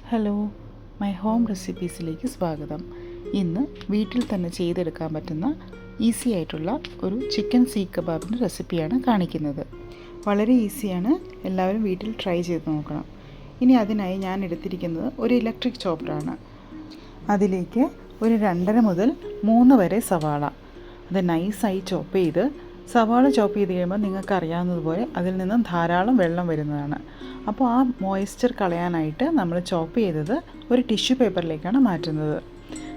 Hello, my home റെസിപ്പീസിലേക്ക് സ്വാഗതം. ഇന്ന് വീട്ടിൽ തന്നെ ചെയ്തെടുക്കാൻ പറ്റുന്ന ഈസി ആയിട്ടുള്ള ഒരു ചിക്കൻ സീഖ് കബാബിൻ്റെ റെസിപ്പിയാണ് കാണിക്കുന്നത്. വളരെ ഈസിയാണ്, എല്ലാവരും വീട്ടിൽ ട്രൈ ചെയ്ത് നോക്കണം. ഇനി അതിനായി ഞാൻ എടുത്തിരിക്കുന്നത് ഒരു ഇലക്ട്രിക് ചോപ്പറാണ്. അതിലേക്ക് ഒരു 2.5 മുതൽ 3 വരെ സവാള, അത് നൈസായി ചോപ്പ് ചെയ്ത്. സവാള ചോപ്പ് ചെയ്ത് കഴിയുമ്പോൾ നിങ്ങൾക്ക് അറിയാവുന്നതുപോലെ അതിൽ നിന്നും ധാരാളം വെള്ളം വരുന്നതാണ്. അപ്പോൾ ആ മോയ്സ്ചർ കളയാനായിട്ട് നമ്മൾ ചോപ്പ് ചെയ്തത് ഒരു ടിഷ്യൂ പേപ്പറിലേക്കാണ് മാറ്റുന്നത്.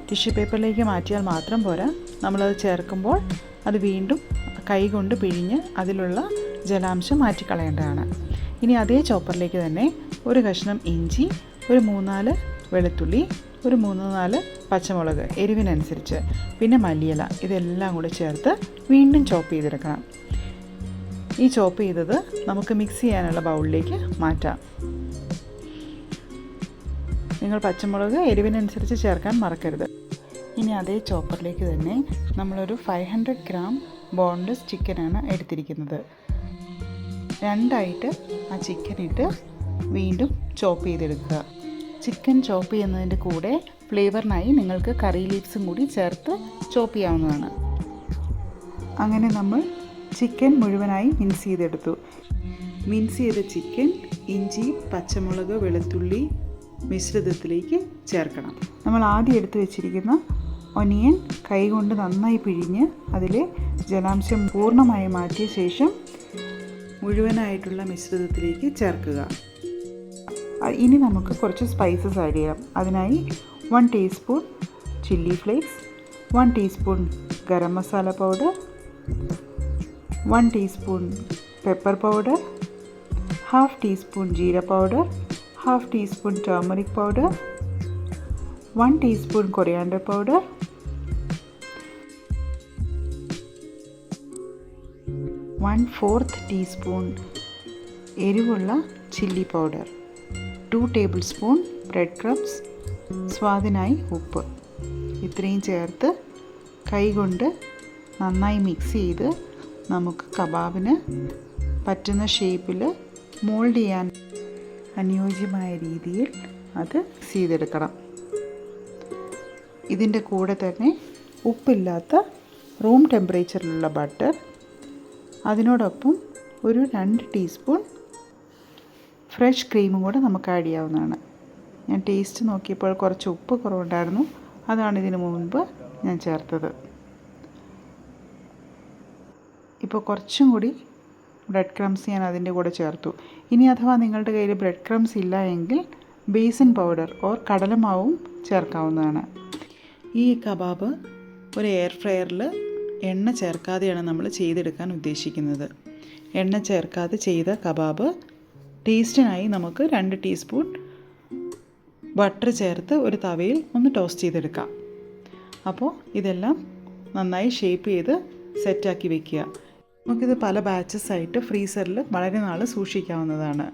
ടിഷ്യൂ പേപ്പറിലേക്ക് മാറ്റിയാൽ മാത്രം പോരാ, നമ്മളത് ചേർക്കുമ്പോൾ അത് വീണ്ടും കൈ കൊണ്ട് പിഴിഞ്ഞ് അതിലുള്ള ജലാംശം മാറ്റിക്കളയേണ്ടതാണ്. ഇനി അതേ ചോപ്പറിലേക്ക് തന്നെ ഒരു കഷ്ണം ഇഞ്ചി, ഒരു 3-4 വെളുത്തുള്ളി, ഒരു 3-4 പച്ചമുളക് എരിവിനനുസരിച്ച്, പിന്നെ മല്ലിയില, ഇതെല്ലാം കൂടി ചേർത്ത് വീണ്ടും ചോപ്പ് ചെയ്തെടുക്കണം. ഈ ചോപ്പ് ചെയ്തത് നമുക്ക് മിക്സ് ചെയ്യാനുള്ള ബൗളിലേക്ക് മാറ്റാം. നിങ്ങൾ പച്ചമുളക് എരിവിനനുസരിച്ച് ചേർക്കാൻ മറക്കരുത്. ഇനി അതേ ചോപ്പറിലേക്ക് തന്നെ നമ്മളൊരു 500 ഗ്രാം ബോൺലെസ് ചിക്കനാണ് എടുത്തിരിക്കുന്നത്. 2 ആ ചിക്കൻ ഇട്ട് വീണ്ടും ചോപ്പ് ചെയ്തെടുക്കുക. ചിക്കൻ ചോപ്പ് ചെയ്യുന്നതിൻ്റെ കൂടെ ഫ്ലേവറിനായി നിങ്ങൾക്ക് കറി ലീവ്സും കൂടി ചേർത്ത് ചോപ്പ് ചെയ്യാവുന്നതാണ്. അങ്ങനെ നമ്മൾ ചിക്കൻ മുഴുവനായി മിക്സ് ചെയ്തെടുത്തു. മിക്സ് ചെയ്ത ചിക്കൻ ഇഞ്ചി, പച്ചമുളക്, വെളുത്തുള്ളി മിശ്രിതത്തിലേക്ക് ചേർക്കണം. നമ്മൾ ആദ്യം എടുത്ത് വെച്ചിരിക്കുന്ന ഒനിയൻ കൈകൊണ്ട് നന്നായി പിഴിഞ്ഞ് അതിലെ ജലാംശം പൂർണ്ണമായി മാറ്റിയ ശേഷം മുഴുവനായിട്ടുള്ള മിശ്രിതത്തിലേക്ക് ചേർക്കുക. ഇനി നമുക്ക് കുറച്ച് സ്പൈസസ് ആഡ് ചെയ്യാം. അതിനായി 1 teaspoon chilli flakes, 1 teaspoon garam masala powder, 1 teaspoon pepper powder, 1/2 teaspoon jeera powder, 1/2 teaspoon turmeric powder, 1 teaspoon coriander powder, 1/4 teaspoon എരിവുള്ള chilli powder, 2 tablespoon bread crumbs, സ്വാദിനായി ഉപ്പ്. ഇത്രയും ചേർത്ത് കൈകൊണ്ട് നന്നായി മിക്സ് ചെയ്ത് നമുക്ക് കബാബിന് പറ്റുന്ന ഷേപ്പിൽ മോൾഡ് ചെയ്യാൻ അനുയോജ്യമായ രീതിയിൽ അത് മിക്സ് ചെയ്തെടുക്കണം. ഇതിൻ്റെ കൂടെ തന്നെ ഉപ്പില്ലാത്ത റൂം ടെമ്പറേച്ചറിലുള്ള ബട്ടർ, അതിനോടൊപ്പം ഒരു 2 ടീസ്പൂൺ ഫ്രഷ് ക്രീമും കൂടെ നമുക്ക് ആഡ് ചെയ്യാവുന്നതാണ്. ഞാൻ ടേസ്റ്റ് നോക്കിയപ്പോൾ കുറച്ച് ഉപ്പ് കുറവുണ്ടായിരുന്നു, അതാണ് ഇതിന് മുൻപ് ഞാൻ ചേർത്തത്. ഇപ്പോൾ കുറച്ചും കൂടി ബ്രെഡ് ക്രംസ് ഞാൻ അതിൻ്റെ കൂടെ ചേർത്തു. ഇനി അഥവാ നിങ്ങളുടെ കയ്യിൽ ബ്രെഡ് ക്രംസ് ഇല്ല എങ്കിൽ ബേസൻ പൗഡർ ഓർ കടലമാവും ചേർക്കാവുന്നതാണ്. ഈ കബാബ് ഒരു എയർ ഫ്രയറിൽ എണ്ണ ചേർക്കാതെയാണ് നമ്മൾ ചെയ്തെടുക്കാൻ ഉദ്ദേശിക്കുന്നത്. എണ്ണ ചേർക്കാതെ ചെയ്ത കബാബ് ടേസ്റ്റിനായി നമുക്ക് 2 ടീസ്പൂൺ ബട്ടർ ചേർത്ത് ഒരു തവയിൽ ഒന്ന് ടോസ്റ്റ് ചെയ്തെടുക്കാം. അപ്പോൾ ഇതെല്ലാം നന്നായി ഷേപ്പ് ചെയ്ത് സെറ്റാക്കി വെക്കുക. നമുക്കിത് പല ബാച്ചസ് ആയിട്ട് ഫ്രീസറിൽ വളരെ നാൾ സൂക്ഷിക്കാവുന്നതാണ്.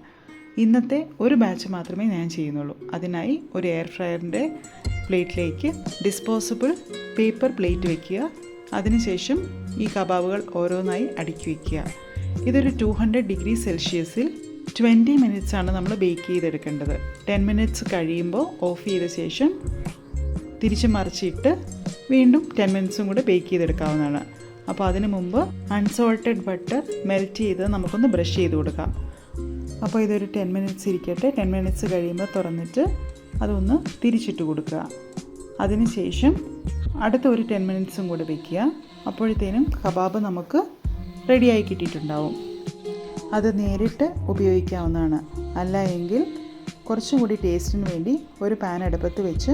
ഇന്നത്തെ ഒരു ബാച്ച് മാത്രമേ ഞാൻ ചെയ്യുന്നുള്ളൂ. അതിനായി ഒരു എയർ ഫ്രയറിൻ്റെ പ്ലേറ്റിലേക്ക് ഡിസ്പോസിബിൾ പേപ്പർ പ്ലേറ്റ് വയ്ക്കുക. അതിനുശേഷം ഈ കബാബുകൾ ഓരോന്നായി അടുക്കി വയ്ക്കുക. ഇതൊരു 200 ഡിഗ്രി സെൽഷ്യസിൽ 20 മിനിറ്റ്സാണ് നമ്മൾ ബേക്ക് ചെയ്തെടുക്കേണ്ടത്. 10 മിനിറ്റ്സ് കഴിയുമ്പോൾ ഓഫ് ചെയ്ത ശേഷം തിരിച്ച് മറിച്ചിട്ട് വീണ്ടും 10 മിനിറ്റ്സും കൂടെ ബേക്ക് ചെയ്തെടുക്കാവുന്നതാണ്. അപ്പോൾ അതിന് മുമ്പ് അൺസോൾട്ടഡ് ബട്ടർ മെൽറ്റ് ചെയ്ത് നമുക്കൊന്ന് ബ്രഷ് ചെയ്ത് കൊടുക്കാം. അപ്പോൾ ഇതൊരു 10 മിനിറ്റ്സ് ഇരിക്കട്ടെ. 10 മിനിറ്റ്സ് കഴിയുമ്പോൾ തുറന്നിട്ട് അതൊന്ന് തിരിച്ചിട്ട് കൊടുക്കുക. അതിനുശേഷം അടുത്ത ഒരു 10 മിനിറ്റ്സും കൂടെ വയ്ക്കുക. അപ്പോഴത്തേനും കബാബ് നമുക്ക് റെഡിയായി കിട്ടിയിട്ടുണ്ടാവും. അത് നേരിട്ട് ഉപയോഗിക്കാവുന്നതാണ്. അല്ല എങ്കിൽ കുറച്ചും കൂടി ടേസ്റ്റിന് വേണ്ടി ഒരു പാൻ അടുപ്പത്ത് വെച്ച്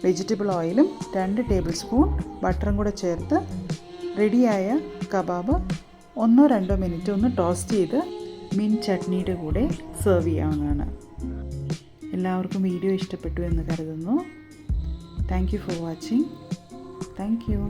വെജിറ്റബിൾ ഓയിലും 2 ടേബിൾ സ്പൂൺ ബട്ടറും കൂടെ ചേർത്ത് റെഡിയായ കബാബ് 1-2 മിനിറ്റ് ഒന്ന് ടോസ്റ്റ് ചെയ്ത് മിൻറ്റ് ചട്നിയുടെ കൂടെ സെർവ് ചെയ്യാവുന്നതാണ്. എല്ലാവർക്കും വീഡിയോ ഇഷ്ടപ്പെട്ടു എന്ന് കരുതുന്നു. Thank you for watching. Thank you.